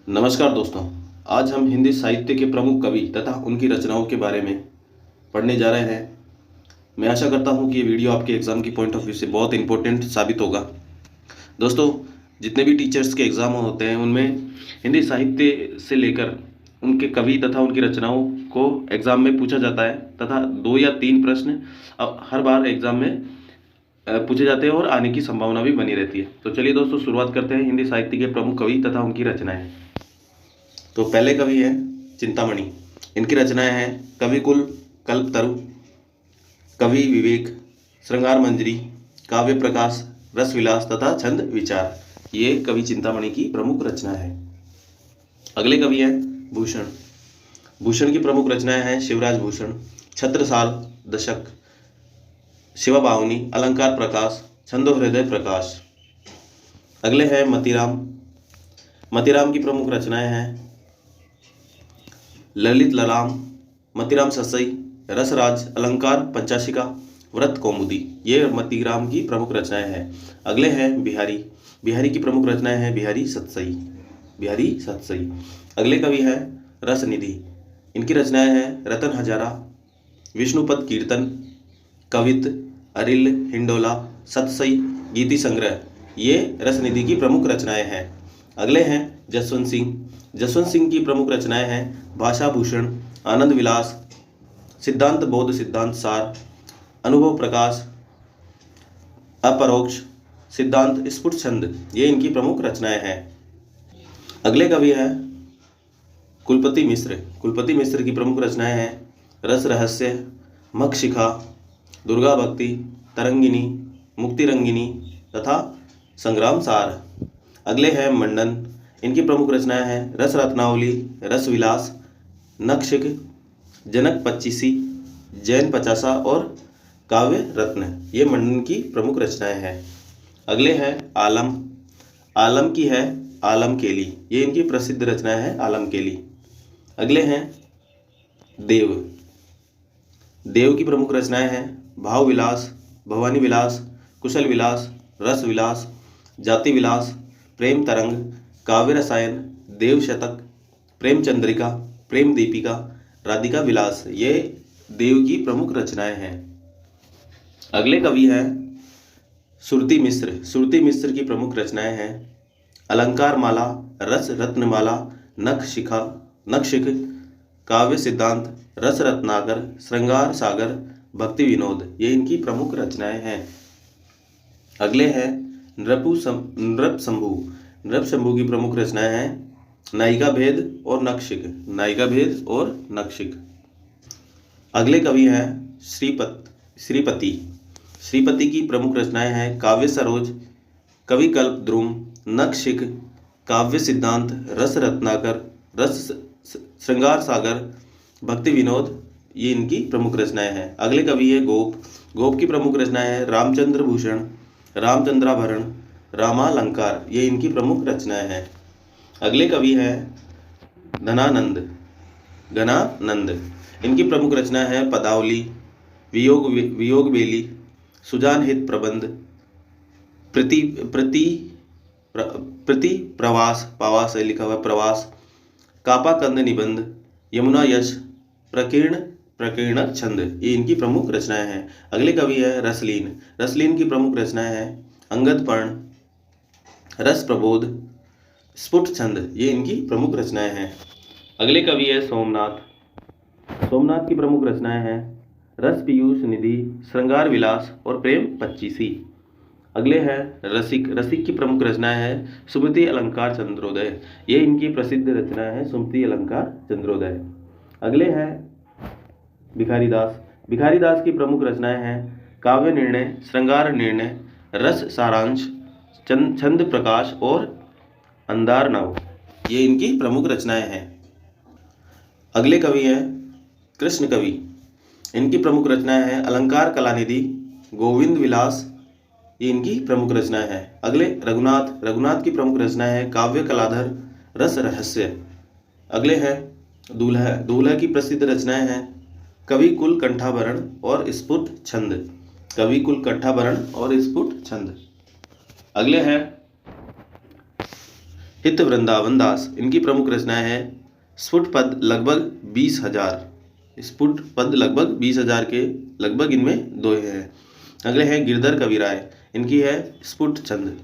नमस्कार दोस्तों। आज हम हिंदी साहित्य के प्रमुख कवि तथा उनकी रचनाओं के बारे में पढ़ने जा रहे हैं। मैं आशा करता हूं कि ये वीडियो आपके एग्ज़ाम की पॉइंट ऑफ व्यू से बहुत इंपॉर्टेंट साबित होगा। दोस्तों, जितने भी टीचर्स के एग्ज़ाम होते हैं उनमें हिंदी साहित्य से लेकर उनके कवि तथा उनकी रचनाओं को एग्ज़ाम में पूछा जाता है तथा 2 या 3 प्रश्न हर बार एग्ज़ाम में पूछे जाते हैं और आने की संभावना भी बनी रहती है। तो चलिए दोस्तों, शुरुआत करते हैं हिंदी साहित्य के प्रमुख कवि तथा उनकी रचनाएं। तो पहले कवि हैं चिंतामणि। इनकी रचनाएं हैं कविकुल, कल्पतरु, कवि विवेक, श्रृंगार मंजरी, काव्य प्रकाश, रस विलास तथा छंद विचार। ये कवि चिंतामणि की प्रमुख रचना है। अगले कवि हैं भूषण। भूषण की प्रमुख रचनाएं हैं शिवराज भूषण, छत्रसाल, दशक, शिवा बावनी, अलंकार प्रकाश, छंदो हृदय प्रकाश। अगले हैं मतीराम। मतीराम की प्रमुख रचनाएं हैं ललित ललाम, मतीराम ससई, रसराज, अलंकार पंचाशिका, व्रत कौमुदी। ये मतीराम की प्रमुख रचनाएं हैं। अगले हैं बिहारी। बिहारी की प्रमुख रचनाएं हैं बिहारी सतसई, बिहारी सतसई। अगले कवि हैं रसनिधि। इनकी रचनाएं हैं रतन हजारा, विष्णुपद कीर्तन, कवित, अरिल, हिंडोला, सतसई, गीति संग्रह। ये रसनिधि की प्रमुख रचनाएं हैं। अगले हैं जसवंत सिंह। जसवंत सिंह की प्रमुख रचनाएं हैं भाषा भूषण, आनंद विलास, सिद्धांत बोध, सिद्धांत सार, अनुभव प्रकाश, अपरोक्ष, सिद्धांत, स्फुट छंद। ये इनकी प्रमुख रचनाएं हैं। अगले कवि हैं कुलपति मिश्र। कुलपति मिश्र की प्रमुख रचनाएं हैं रस रहस्य, मखशिखा, दुर्गा भक्ति, तरंगिनी, मुक्ति रंगिनी तथा संग्राम सार। अगले हैं मंडन। इनकी प्रमुख रचनाएं हैं रस रत्नावली, रस विलास, नक्षिक, जनक पच्चीसी, जैन पचासा और काव्य रत्न। ये मंडन की प्रमुख रचनाएं हैं। अगले हैं आलम। आलम की है आलम केली। ये इनकी प्रसिद्ध रचनाएं हैं आलम केली। अगले हैं देव। देव की प्रमुख रचनाएं हैं भाव विलास, भवानी विलास, कुशल विलास, रस विलास, जाति विलास, प्रेम तरंग, काव्य रसायन, देव शतक, प्रेम चंद्रिका, प्रेम दीपिका, राधिका विलास। ये देव की प्रमुख रचनाएं हैं। अगले कवि हैं सुरती मिश्र। सुरती मिश्र की प्रमुख रचनाएं हैं अलंकार माला, रस रत्नमाला, नखशिख, काव्य सिद्धांत, रस रत्नाकर, श्रृंगार सागर, भक्ति विनोद। ये इनकी प्रमुख रचनाएं हैं। अगले हैं नृप शंभु। नृप शंभु की प्रमुख रचनाएं हैं नायिका भेद और नक्षिक, नायिका भेद और नक्षिक। अगले कवि हैं श्रीपति। श्रीपति की प्रमुख रचनाएं हैं काव्य सरोज, कवि कल्प द्रुम, नक्षिक, काव्य सिद्धांत, रस रत्नाकर, रस श्रृंगार सागर, भक्ति विनोद। ये इनकी प्रमुख रचनाएं हैं। अगले कवि है गोप। गोप की प्रमुख रचनाएं हैं रामचंद्र भूषण, रामचंद्राभरण, रामालंकार। ये इनकी प्रमुख रचनाएं हैं। अगले कवि हैं घनानंद। इनकी प्रमुख रचनाएं हैं पदावली, वियोग बेली, सुजान हित प्रबंध, प्रति प्रवास, पावास है लिखा हुआ प्रवास, कापा कंद निबंध, यमुना यश, प्रकीर्ण छंद। ये इनकी प्रमुख रचनाएं हैं। अगले कवि है रसलीन। रसलीन की प्रमुख रचनाएं हैं अंगद पर्ण, रस प्रबोध, स्फुट छंद। ये इनकी प्रमुख रचनाएं हैं। अगले कवि है सोमनाथ। सोमनाथ की प्रमुख रचनाएं हैं रस पीयूष निधि, श्रृंगार विलास और प्रेम पच्चीसी। अगले हैं रसिक। रसिक की प्रमुख रचनाएं हैं सुमति अलंकार चंद्रोदय। ये इनकी प्रसिद्ध रचनाएं हैं सुमति अलंकार चंद्रोदय। अगले हैं भिखारी दास। भिखारी दास की प्रमुख रचनाएं हैं काव्य निर्णय, श्रृंगार निर्णय, रस सारांश, छंद प्रकाश और अंधार नव। ये इनकी प्रमुख रचनाएं हैं। अगले कवि हैं कृष्ण कवि। इनकी प्रमुख रचनाएं हैं अलंकार कलानिधि, गोविंद विलास। ये इनकी प्रमुख रचनाएं हैं। अगले रघुनाथ। रघुनाथ की प्रमुख रचनाएं हैं काव्य कलाधर, रस रहस्य। अगले हैं दूल्हा। दूल्हा की प्रसिद्ध रचनाएं हैं कवि कुल कंठाभरण और स्फुट छंद, कवि कुल कंठाभरण और स्फुट छंद। अगले हैं हित वृंदावन दास, इनकी प्रमुख रचनाएं हैं स्फुट पद लगभग 20,000, स्फुट पद लगभग 20,000 के लगभग इनमें दोहे हैं। अगले हैं गिरधर कविराय, इनकी है स्फुट छंद।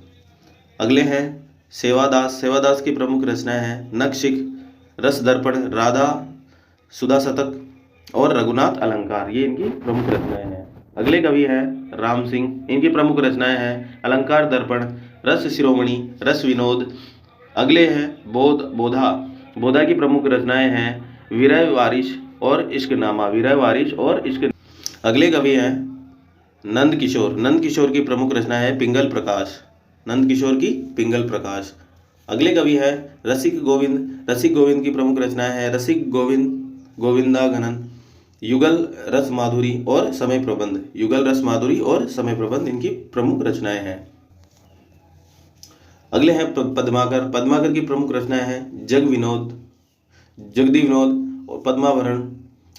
अगले हैं सेवादास, सेवादास की प्रमुख रचनाएं हैं नखशिख, रस दर्पण, राधा सुधा शतक और रघुनाथ अलंकार, ये इनकी प्रमुख रचनाएं हैं। अगले कवि हैं राम सिंह, इनकी प्रमुख रचनाएं हैं अलंकार दर्पण, रस शिरोमणि, रस विनोद। अगले हैं बोधा, बोधा की प्रमुख रचनाएं हैं विरह वारिश और इश्कनामा, विरह वारिश और इश्क। अगले कवि हैं नंद किशोर, नंद किशोर की प्रमुख रचना है पिंगल प्रकाश, नंद किशोर की पिंगल प्रकाश। अगले कवि है रसिक गोविंद, रसिक गोविंद की प्रमुख रचना है रसिक गोविंद गोविंदा घनन, युगल रस माधुरी और समय प्रबंध, युगल रस माधुरी और समय प्रबंध इनकी प्रमुख रचनाएं हैं। अगले हैं पद्माकर, पद्माकर की प्रमुख रचनाएं हैं जग विनोद, जगदी विनोद और पद्माभरण,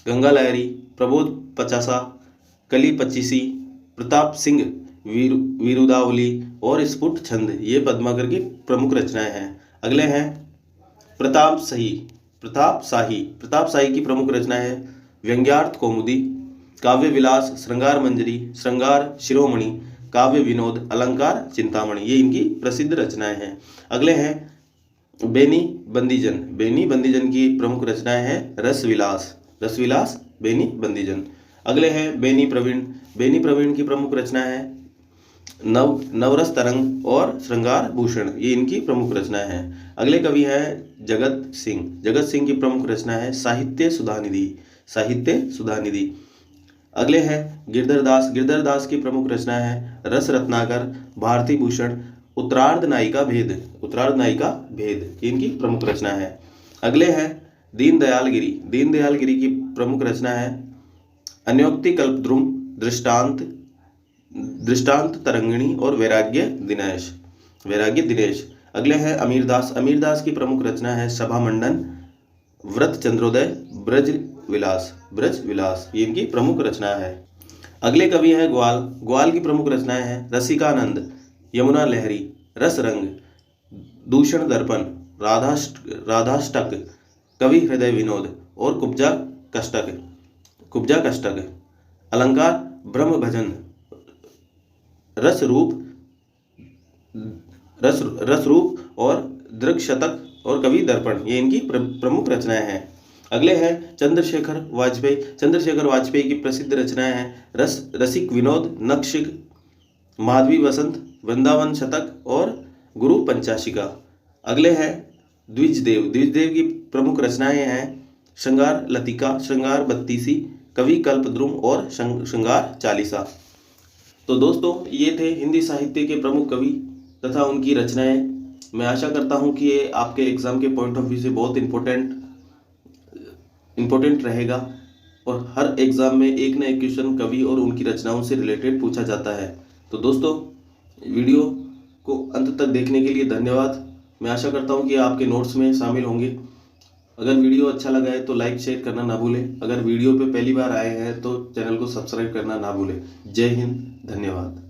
गंगा लहरी, प्रबोध पचासा, कली पच्चीसी, प्रताप सिंह वीरुदावली और स्फुट छंद, ये पद्माकर की प्रमुख रचनाएं हैं। अगले हैं प्रताप शाही, प्रताप शाही की प्रमुख रचनाएं हैं व्यंग्यार्थ कौमुदी, काव्य विलास, श्रृंगार मंजरी, श्रृंगार शिरोमणि, काव्य विनोद, अलंकार चिंतामणि, ये इनकी प्रसिद्ध रचनाएं हैं। अगले हैं बेनी बंदीजन, बेनी बंदीजन की प्रमुख रचनाएं हैं रस विलास, रस विलास बेनी बंदीजन। अगले हैं बेनी प्रवीण, बेनी प्रवीण की प्रमुख रचना है नवरस तरंग और श्रृंगार भूषण, ये इनकी प्रमुख रचनाएं हैं। अगले कवि हैं जगत सिंह, जगत सिंह की प्रमुख रचना है साहित्य सुधानिधि, साहित्य सुधानिधि। अगले हैं गिरधर दास, गिरधर दास की प्रमुख रचना है रस रत्नाकर, भारती भूषण, उत्तरार्ध नायिका भेद, उत्तरार्ध नायिका भेद, ये इनकी प्रमुख रचना है। अगले हैं दीनदयाल गिरी, दीनदयाल गिरी की प्रमुख रचना है अन्योक्ति कल्पद्रुम, दृष्टांत, दृष्टांत तरंगिणी और वैराग्य दिनेश, वैराग्य दिनेश। अगले हैं अमीर दास, अमीर दास की प्रमुख रचना है सभा मंडन, व्रत चंद्रोदय, ब्रज विलास, ब्रज विलास, ये इनकी प्रमुख रचना है। अगले कवि हैं ग्वाल, ग्वाल की प्रमुख रचनाएं हैं रसिकानंद, यमुना लहरी, रस रंग, दूषण दर्पण, राधाष्टक, कवि हृदय विनोद और कुब्जा कष्टक, कुब्जा कष्टक। अलंकार ब्रह्म भजन, रस रूप और दृग शतक और कवि दर्पण, ये इनकी प्रमुख रचनाएं हैं। अगले हैं चंद्रशेखर वाजपेयी, चंद्रशेखर वाजपेयी की प्रसिद्ध रचनाएं हैं रसिक विनोद, नखशिख, माधवी वसंत, वृंदावन शतक और गुरु पंचाशिका। अगले हैं द्विजदेव, द्विजदेव की प्रमुख रचनाएं हैं श्रृंगार लतिका, श्रृंगार बत्तीसी, कवि कल्पद्रुम और श्रृंगार चालीसा। तो दोस्तों ये थे हिंदी साहित्य के प्रमुख कवि तथा उनकी रचनाएं। मैं आशा करता हूं कि ये आपके एग्जाम के पॉइंट ऑफ व्यू से बहुत इम्पोर्टेंट रहेगा और हर एग्जाम में एक ना एक क्वेश्चन कवि और उनकी रचनाओं से रिलेटेड पूछा जाता है। तो दोस्तों वीडियो को अंत तक देखने के लिए धन्यवाद। मैं आशा करता हूं कि आपके नोट्स में शामिल होंगे। अगर वीडियो अच्छा लगा है तो लाइक शेयर करना ना भूलें। अगर वीडियो पे पहली बार आए हैं तो चैनल को सब्सक्राइब करना ना भूलें। जय हिंद, धन्यवाद।